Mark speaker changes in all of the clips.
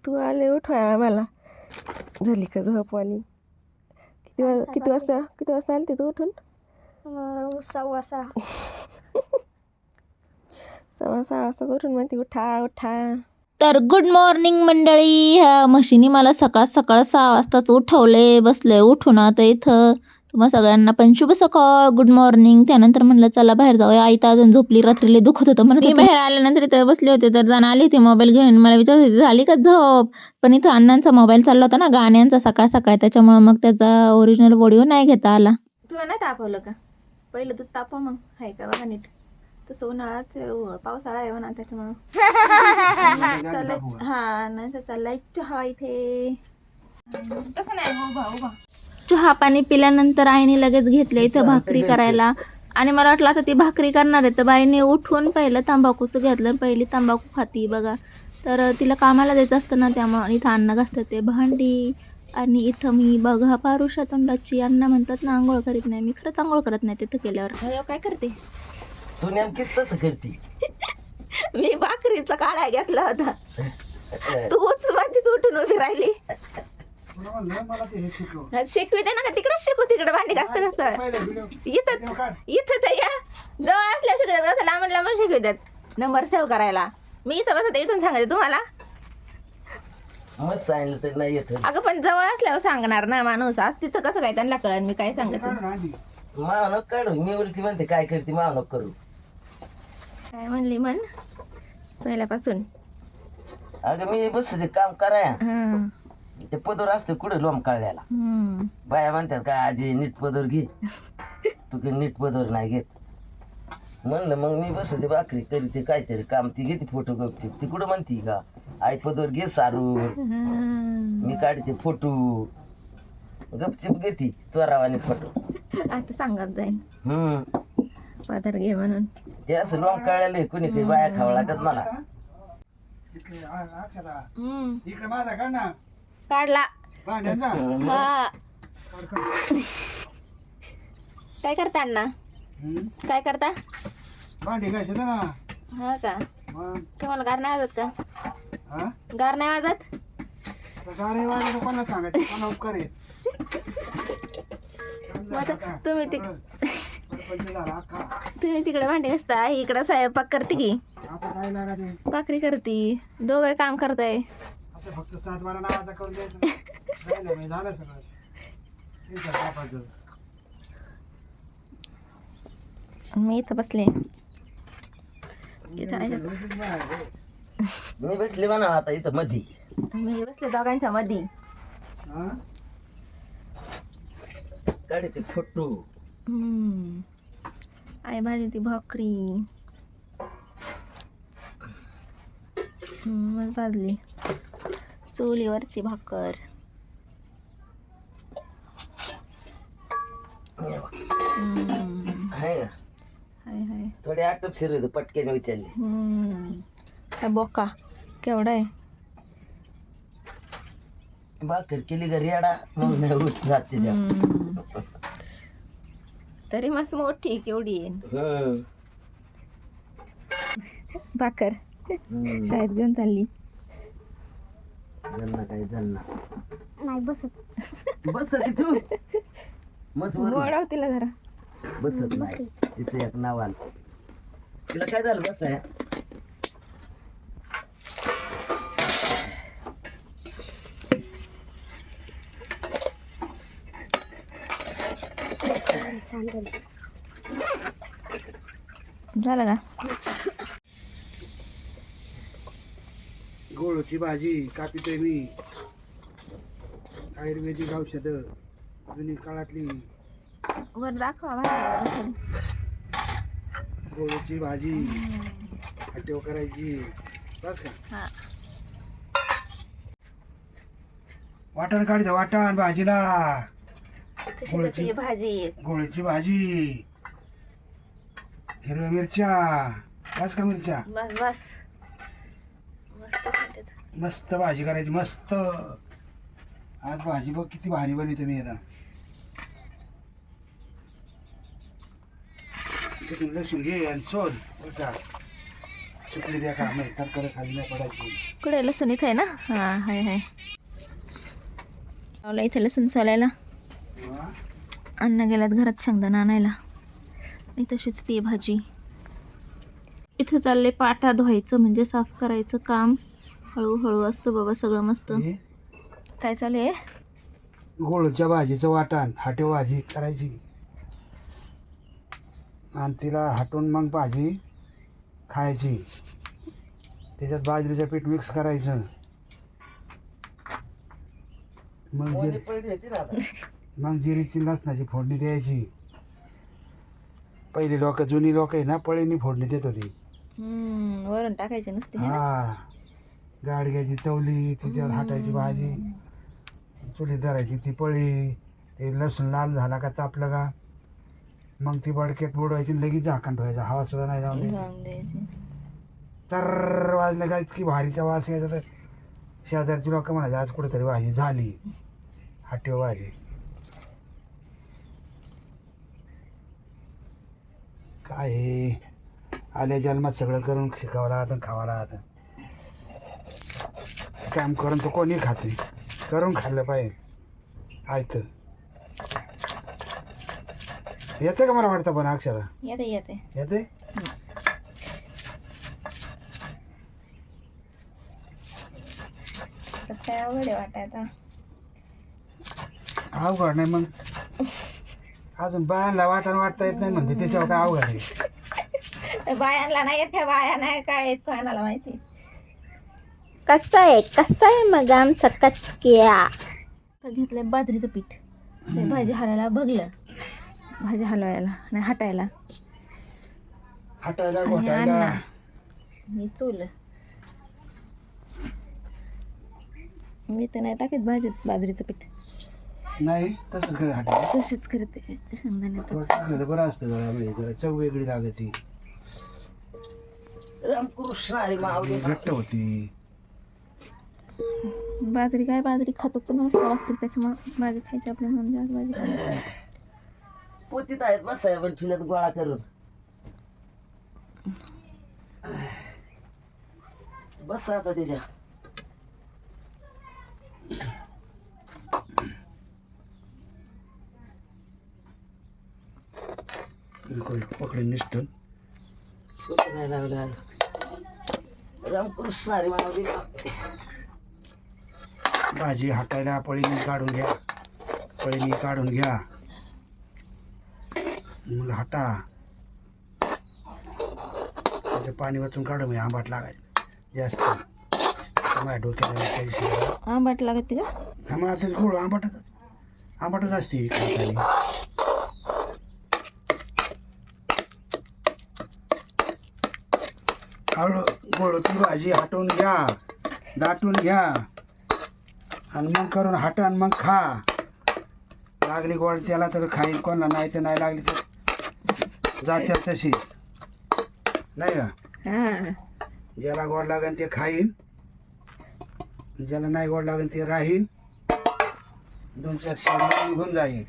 Speaker 1: तू आले उठवाय आम्हाला. झाली का झोपवाली? किती वाजता आली तू उठून?
Speaker 2: 6:15.
Speaker 1: 6:15 वाजता उठून म्हणते उठा उठा.
Speaker 3: तर गुड मॉर्निंग मंडळी. ह्या म्हशीनी मला सकाळ 6 वाजताच उठवले. बसले उठून आता इथं. तुम्हा सगळ्यांना पण शुभ सकाळ, गुड मॉर्निंग. त्यानंतर म्हणलं चला बाहेर जाऊया. आई तर अजून झोपली, रात्रीला दुखत होतं म्हणून मी बाहेर आल्यानंतर इथं बसले होते. तर जण आली होती मोबाईल घेऊन, मला विचारत होती झाली का झोप. पण इथं अण्णांचा मोबाईल चालला होता ना गाण्यांचा सकाळ सकाळ, त्याच्यामुळे मग त्याचा ओरिजिनल व्हिडिओ नाही घेता आला.
Speaker 1: तुला नाही तापवलं का? पहिलं दूध तापव मग. हाय का बघा नीट. तसं उन्हाळाच पावसाळा आहे म्हणा त्याच्यामुळं. हा नाही तर चाललाय चहा इथे. तसं नाही उभा.
Speaker 3: चहा पाणी पिल्यानंतर आईने लगेच घेतलं इथं भाकरी करायला. आणि मला वाटलं आता ती भाकरी करणार आहे, तर बाईने उठून पहिलं तंबाखूचं घेतलं. पहिली तंबाखू खाती बघा. तर तिला कामाला जायचं असतं ना, त्यामुळे इथं अन्न घासतं ते भांडी. आणि इथं मी बघा पारुषा तोंडाची. अन्न म्हणतात ना आंघोळ करीत नाही. मी खरंच आंघोळ करत नाही तिथं केल्यावर.
Speaker 1: काय करते
Speaker 4: तू नेमकीच तसं करते.
Speaker 1: मी भाकरीचा काढा घेतला होता. तूच मध्येच उठून उभी राहिली. शिकवी दे ना का तिकडे शिकू. तिकडे भांडी घासता इथं तर या जवळ असल्या शिकवतात. कसं लांब लांब शिकवतात नंबर सेव्ह करायला. मी इथं बसत इथून सांगायचं तुम्हाला.
Speaker 4: मग सांगितलं तर नाही येत.
Speaker 1: अगं पण जवळ असल्यावर सांगणार ना माणूस. आज तिथं कसं काय त्यांना कळलं मी काय सांगत.
Speaker 4: मानक काढू. मी उलटी म्हणते काय करते मानक करू.
Speaker 1: काय म्हणली म्हण पहिल्यापासून.
Speaker 4: अगं मी बसते काम कराया.
Speaker 1: हा.
Speaker 4: ते पदर असते कुठे लोम काढल्याला. बाया म्हणतात काय आजी नीट पदर घे. तू काही नीट पदर नाही घेत. म्हणलं मग मी बसते भाकरी करीते काहीतरी काम. ती घेते फोटो गपचिप. ती कुठं म्हणती का आई पदर घे सारून. मी काढते फोटो गपचिप घेते चोरावाने फोटो.
Speaker 1: आता सांगत जाईन पदर घे म्हणून.
Speaker 4: ते असं लोम काढलेलं कुणी काही बाया खावळा त्यात मला.
Speaker 2: इकडे माझा काढ ना
Speaker 1: काढला.
Speaker 2: भांड्यांचा.
Speaker 1: हा. काय करता अण्णा? काय करता?
Speaker 2: भांडी घायचे ना.
Speaker 1: हा का?
Speaker 2: मग
Speaker 1: तुम्हाला गार नाही वाजत का?
Speaker 2: हा
Speaker 1: गार नाही वाजत?
Speaker 2: गाडी वाजत कोणाला सांगायचं कोणा उपकार आहे.
Speaker 1: मग आता तुम्ही
Speaker 2: झाला अख्खा.
Speaker 1: तुम्ही तिकडे भांडी घासता, इकडं स्वयंपाक करते की
Speaker 2: आता काय लागा ते.
Speaker 1: भाकरी करते. दोघं काम करताय.
Speaker 2: आता फक्त 7-12 नावाचा करून द्यायचं. राहिलं नाही, झालं सगळं. हे सगळं कापायचं.
Speaker 1: मी इथं बसले.
Speaker 4: मी बसले म्हणा आता इथं मधी.
Speaker 1: मी बसले दोघांच्या मध्ये.
Speaker 2: हा?
Speaker 4: काढते फोटो.
Speaker 1: आई भाजी ती भाकरी मग भाजली. चुलीवरची भाकर.
Speaker 4: आहे का
Speaker 1: हाय हाय.
Speaker 4: थोडे आटप शिरत पटक्याने विचारले.
Speaker 1: काय बोका केवढा आहे.
Speaker 4: भाकर केली का रेडा मग नाही उठ जाते त्या.
Speaker 1: तरी मस्त मोठी केवढी आहे भाकर. शाळेत घेऊन चालली.
Speaker 4: जन्ना काय जन्ना
Speaker 2: नाही बसत.
Speaker 4: बस तू मस्त
Speaker 1: गोडव तिला जरा.
Speaker 4: बसत नाही तिथे एक नाव आलं. तिला काय झालं बस आहे.
Speaker 1: झालं का?
Speaker 2: गोळूची भाजी कापितोय मी. आयुर्वेदिक औषध जुनी काळातली.
Speaker 1: वर दाखवा भाजी.
Speaker 2: गोळूची भाजी हटेव करायची. बस का?
Speaker 1: हा.
Speaker 2: वाटण काढायचं. वाटण भाजीला.
Speaker 1: तशी त्याची भाजी.
Speaker 2: गोळीची भाजी. हिरव्या मिरच्या. बस का मिरच्या.
Speaker 1: बस बस मस्त खात्यात.
Speaker 2: मस्त भाजी करायची मस्त. आज भाजी बघ किती भारी बनवते मी आता. तिथून लसूण घे आणि सोल. बसा सुकली द्या का आम्ही तर खाली नाही पडायची.
Speaker 1: कुठे लसूण इथं आहे ना? हां हाय हाय. लावला इथे लसूण सोलायला. अण्णा गेल्यात घरात शेंगदाणा आणायला. आणि तशीच ती भाजी. इथं चालले पाटा धुवायचं म्हणजे साफ करायचं काम. हळूहळू असतं बाबा सगळं मस्त. काय चालू आहे?
Speaker 2: गोळच्या भाजीचं वाटण हाटेव भाजी करायची आणि तिला हाटून मग भाजी खायची. त्याच्यात बाजरीचं पीठ मिक्स करायचं. मग जिरीची लसणाची फोडणी द्यायची. पहिली लोक जुनी लोक आहे ना पळीनी फोडणी देत होती.
Speaker 1: वरण टाकायचे नसते.
Speaker 2: हा गाडग्याची तवली तिच्यावर हाटायची भाजी चुलीत धरायची ती पळी. ते लसूण लाल झाला का तापलं का मग ती बडकेट बुडवायची लगेच झाकण ठेवायचं. हवा सुद्धा नाही जाऊन द्यायची. तर वाजलं का इतकी भारीचा वास यायचा तर शेजारची लोक म्हणायचे आज कुठेतरी भाजी झाली. हाटेव भाजी काय हे आल्या जन्मात सगळं करून शिकावं लागतं खावं लागतं. काम करून तर कोणी खाते करून खाल्लं पाहिजे. आयतं येतं का मला वाटतं पण अक्षरा
Speaker 1: येते
Speaker 2: येते.
Speaker 1: काय अवघड वाटायचा.
Speaker 2: अवघड नाही मग अजून बायांना वाटता येत नाही म्हणते त्याच्यावर काय अवघड आहे.
Speaker 1: बायांना नाही येत. त्या बाया नाही काय येत कोणाला माहिती. कसं आहे मग आमचं कचक्या. घेतलंय बाजरीचं पीठ. ते भाजी हलायला बघलं. भाजी हलवायला नाही हाटायला.
Speaker 2: हटायला
Speaker 1: आणि
Speaker 2: घोटायला
Speaker 1: अण्णा मी चूल. मी तर नाही टाकत भाजीत बाजरीचं पीठ.
Speaker 2: नाही तसंच कर हटायला.
Speaker 1: तशीच करते शेंगदाण्यात.
Speaker 2: थोडं टाकलं तर बरं असतं जरा म्हणजे जरा चव वेगळी लागते.
Speaker 4: रामकृष्ण हरी माऊली.
Speaker 2: घट्ट होती.
Speaker 1: बाजरी खातच नसतं वाटतं त्याच्यामुळे भाजी खायची आपल्या म्हणजे आज भाजी खायची.
Speaker 4: पोतीत आहेत बसाय पण चिलत गोळा करून बस आता त्याच्या.
Speaker 2: पकडे निष्ठून
Speaker 4: नाही लावलं आज. रामकृष्ण हरी माऊली.
Speaker 2: भाजी हाटायला पळीने काढून घ्या मग हाटा. त्याचं पाणी वाचून काढू मी आंबाट लागायचं जास्त. माझ्या डोक्याला
Speaker 1: आंबाट लागते का?
Speaker 2: हा मग आता गोळ आंबाटच असते खाताना. हळू गोळची भाजी हाटून घ्या दाटून घ्या आणि मग करून हाटा आणि मग खा. लागली गोड त्याला तर खाईन कोणाला नाही तर नाही लागली तर जात्यात तशीच नाही का. ज्याला गोड लागेल ते खाईन ज्याला नाही गोड लागेल ते राहीन. 2-4 शेंगा निघून जाईल.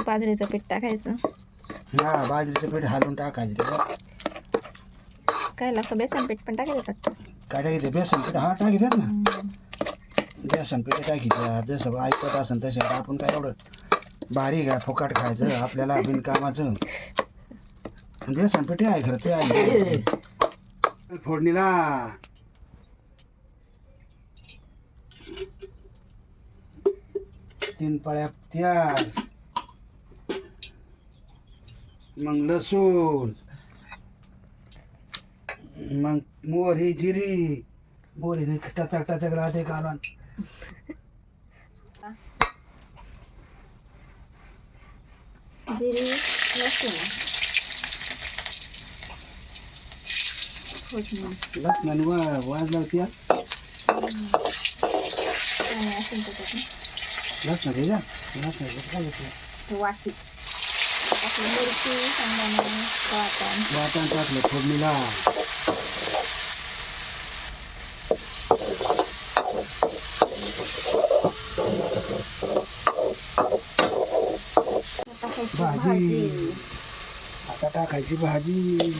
Speaker 1: बाजरीचं पीठ टाकायचं.
Speaker 2: हा बाजरीचं पीठ हालून टाकायचं त्याच्यात.
Speaker 1: काय लागतं बेसन पीठ पण टाकायचं का?
Speaker 2: काय टाकी बेसन पीठ हा टाकी देत ना. बेसन पीठ टाकी जसं ऐकत असेल तसं. आपण काय एवढं बारीक आहे फुकट खायचं आपल्याला बिनकामाचं. बेसन पीठ आहे खरं ते आहे फोडणीला. तीन पळ्या तेल मग लसूण मग मोहरी जिरी. मोहरीने टचक राहते कालवण.
Speaker 1: जिरी लसूण
Speaker 2: लसणाने वाजला त्या लसणा घ्या लसणा
Speaker 1: वाटी मिरची
Speaker 2: वाटण टाकलं फोडणीला. भाजी आता टाकायची भाजी.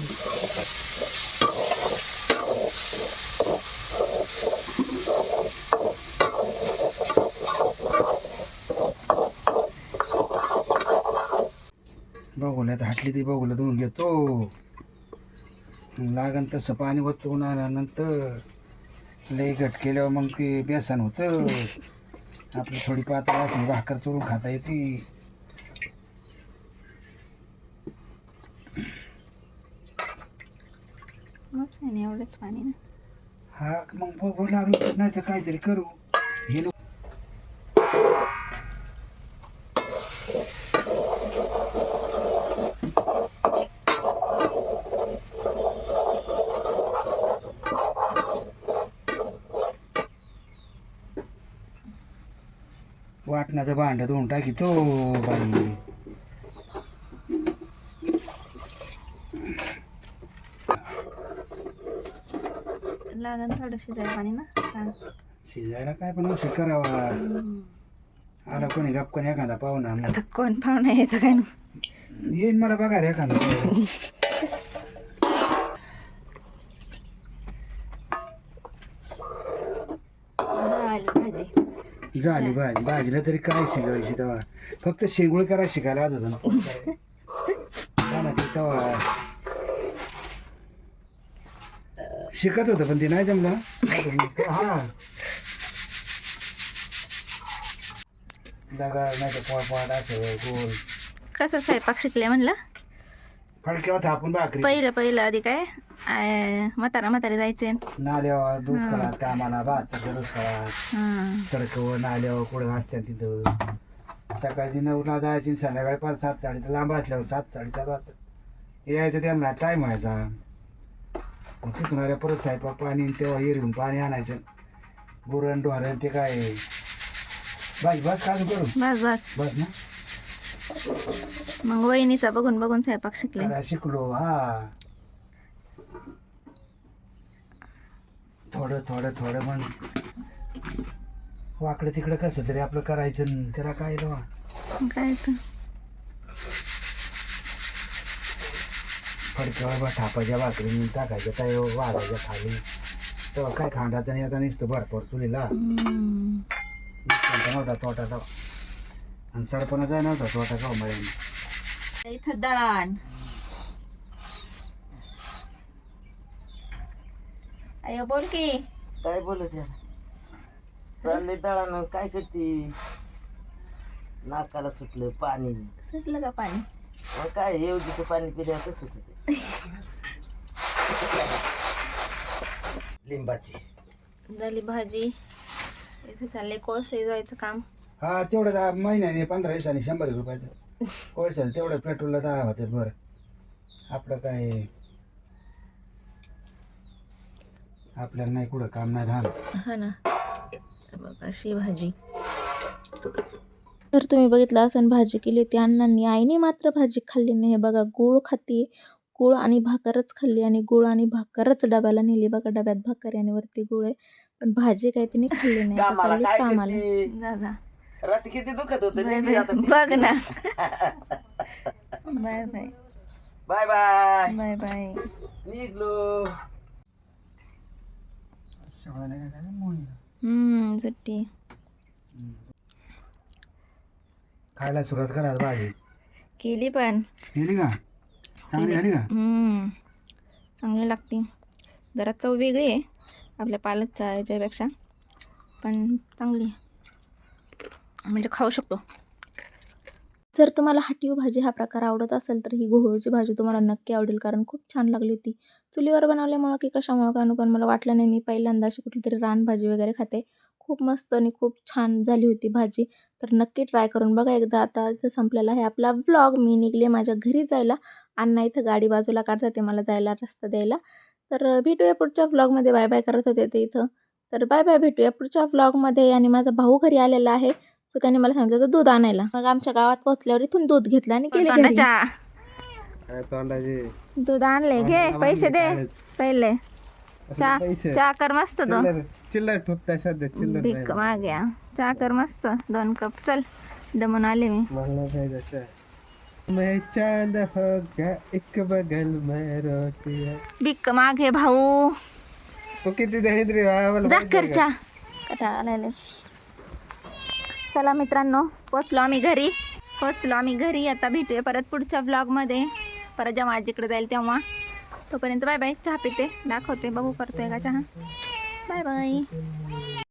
Speaker 2: बघूल्यात हाटली ती बघूला धुवून घेतो. लागन तसं पाणी वचवून आल्यानंतर लई घट केल्यावर मग ते बेसन होतं. आपली थोडी पातळ असली भाकर चुरून खाता येते.
Speaker 1: एवढंच पाणी ना.
Speaker 2: हा मग बघू लागलं तर नाही तर काहीतरी करू. हे लो- वाटणाचं भांड धुवून टाकी तो बाई.
Speaker 1: लागन थोडं शिजायला पाणी ना.
Speaker 2: शिजायला काय पण औषध करावा. आला कोणी गपकन एखादा पाहुणा मग
Speaker 1: आता कोण पाहुणा यायचं काय ना.
Speaker 2: येईन मला बघायला एखादा.
Speaker 1: भाजी
Speaker 2: झाली भाजी. भाजीला तरी काय शिजवायची तेव्हा फक्त शेंगुळ करायला शिकायला आत होतं ना तेव्हा शिकत होतं पण ते नाही जमलं. हा दगड नाही तर पोळपाट असं गोल
Speaker 1: कसं स्वयंपाक शिकले म्हणलं.
Speaker 2: फडक्यावर थापून भाकरी.
Speaker 1: पहिलं आधी काय म्हातारी जायचे.
Speaker 2: नाल्यावर दुष्काळात कामाला भाताच्या दुष्काळात सडकवर नाल्यावर कुठं असत्या तिथं. सकाळची 9ला जायची संध्याकाळी 5-7 साडे लांब असल्यावर 7-7:30 वाजता यायचं. त्यांना टाईम व्हायचा. मग तिथून परत स्वयंपाक पाणी तेव्हा एरवून पाणी आणायचं. गुरण ढोरण ते काय बस काजू करू
Speaker 1: बस
Speaker 2: बस ना.
Speaker 1: मग वहिनीचा बघून स्वयंपाक शिकले.
Speaker 2: शिकलो. हा थोडं मग वाकडं तिकडं कसं तरी आपलं करायचं न त्याला काय लावा.
Speaker 1: काय तर
Speaker 2: फडक्यावर थापाच्या भाकरी टाकायच्या काय वाजायच्या खाली. तेव्हा काय खांडाचा नाही आता नसतो भरपूर चुलीला. नव्हता तोटा तो आणि सरपणाचा नव्हता तोटा का मला.
Speaker 1: इथं दळण. अयो बोल की.
Speaker 4: काय बोलत आहे? चालले दळानं काय करते? नाकाला सुटलं पाणी.
Speaker 1: सुटलं का पाणी?
Speaker 4: मग काय येवजीचं पाणी पिल्यावर तसंच होते. लिंबाची
Speaker 1: झाली भाजी. इथे चालले कोळसे शिजवायचं काम.
Speaker 2: हा तेवढं महिन्याने 15 दिवसांनी 100 रुपयाचं कोळशाला तेवढं पेट्रोलला 10 होतात. बरं आपलं काय आपल्याला नाही कुठं काम नाही धान.
Speaker 1: हा ना. बघ अशी भाजी. तर तुम्ही बघितलं असं भाजी केली होती अण्णांनी. आईने मात्र भाजी खाल्ली नाही. हे बघा गूळ खाते. गूळ आणि भाकरच खाल्ली आणि गूळ आणि भाकरच डब्याला नेली. बघा डब्यात भाकर आणि वरती गूळ आहे. पण भाजी काय तिने खाल्ली नाही. आता
Speaker 4: कामाला
Speaker 1: चालली
Speaker 4: काय
Speaker 1: कामाला.
Speaker 4: करते?
Speaker 1: जा जा.
Speaker 4: रात्री किती दुखत होत
Speaker 1: बघ ना. Bye bye
Speaker 4: bye bye
Speaker 1: bye bye.
Speaker 4: निघलो.
Speaker 1: सुट्टी.
Speaker 2: खायला सुरुवात करा भाजी
Speaker 1: केली पण.
Speaker 2: केली का? चांगली झाली का?
Speaker 1: चांगली लागते. जरा चव वेगळी आहे आपल्या पालकच्या याच्यापेक्षा पण चांगली आहे. म्हणजे खाऊ शकतो. जर तुम्हाला हाटीव भाजी हा प्रकार आवडत असेल तर ही घोळूची भाजी तुम्हाला नक्की आवडेल. कारण खूप छान लागली होती. चुलीवर बनवल्यामुळं की कशामुळं का पण मला वाटलं नाही मी पहिल्यांदा अशी कुठली तरी रानभाजी वगैरे खाते. खूप मस्त आणि खूप छान झाली होती भाजी. तर नक्की ट्राय करून बघा एकदा. आता इथं संपलेला आहे आपला व्लॉग. मी निघले माझ्या घरी जायला. अण्णा इथं गाडी बाजूला काढतात ते मला जायला रस्ता द्यायला. तर भेटूया पुढच्या व्लॉगमध्ये. बाय बाय करत होते ते इथं. तर बाय बाय, भेटूया पुढच्या व्लॉगमध्ये. आणि माझा भाऊ घरी आलेला आहे. सो त्याने मला सांगितलं होतं दूध आणायला. मग आमच्या गावात पोहोचल्यावर इथून दूध घेतलं आणि गेले घरी. दूध आणले. घे पैसे दे पहिले. चहा कर मस्त. चिल्लर माग्या चहा कर मस्त 2 कप. चल दमून आले मी.
Speaker 2: मैं चांद हो गया एक बगल में रोटियां.
Speaker 1: बिक मागे भाऊ
Speaker 2: तो किती दळिद्री
Speaker 1: जाकरच्या कटाळा आलाय. चला मित्रांनो, पोचलो आम्ही घरी. आता भेटूया परत पुढच्या व्लॉगमध्ये, परत जेव्हा आजीकडे जाईल तेव्हा. तोपर्यंत बाय बाय. चहा पिते, दाखवते, बघू करतोय का चहा. Bye bye.